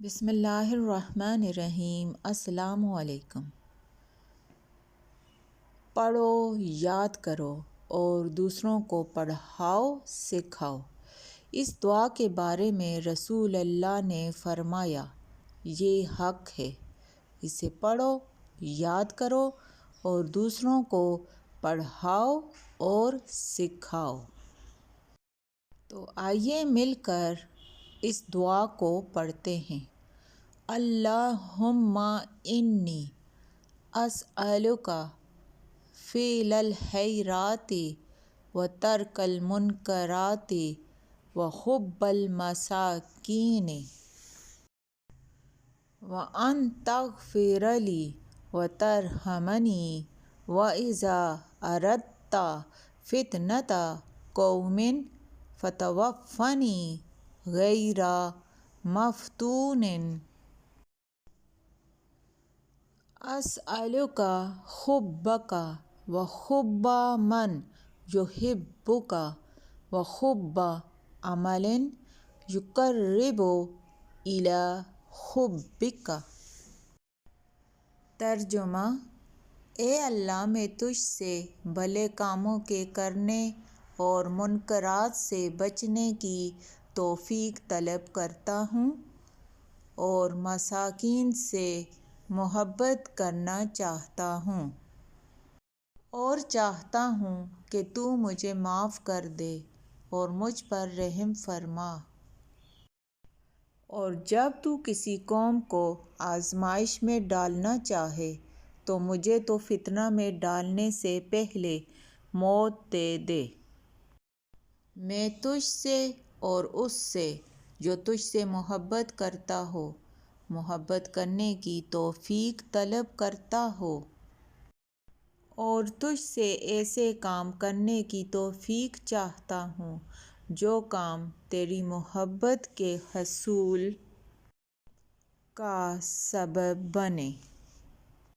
بسم اللہ الرحمن الرحیم۔ السلام علیکم۔ پڑھو، یاد کرو اور دوسروں کو پڑھاؤ سکھاؤ۔ اس دعا کے بارے میں رسول اللہ نے فرمایا، یہ حق ہے، اسے پڑھو، یاد کرو اور دوسروں کو پڑھاؤ اور سکھاؤ۔ تو آئیے مل کر اس دعا کو پڑھتے ہیں۔ اللہم انی اسألک فعل الخیرات وترک المنکرات وحب المساکین وان تغفر لی وترحمنی واذا اردت فتنة قوم فتوفنی غیر مفتون۔ اسألک حبک وحب من یحبک وحب عمل یقرب الی حبک۔ ترجمہ: اے اللہ، میں تجھ سے بھلے کاموں کے کرنے اور منکرات سے بچنے کی توفیق طلب کرتا ہوں اور مساکین سے محبت کرنا چاہتا ہوں، اور چاہتا ہوں کہ تو مجھے معاف کر دے اور مجھ پر رحم فرما۔ اور جب تو کسی قوم کو آزمائش میں ڈالنا چاہے تو مجھے تو فتنہ میں ڈالنے سے پہلے موت دے دے۔ میں تجھ سے اور اس سے جو تجھ سے محبت کرتا ہو محبت کرنے کی توفیق طلب کرتا ہوں، اور تجھ سے ایسے کام کرنے کی توفیق چاہتا ہوں جو کام تیری محبت کے حصول کا سبب بنے۔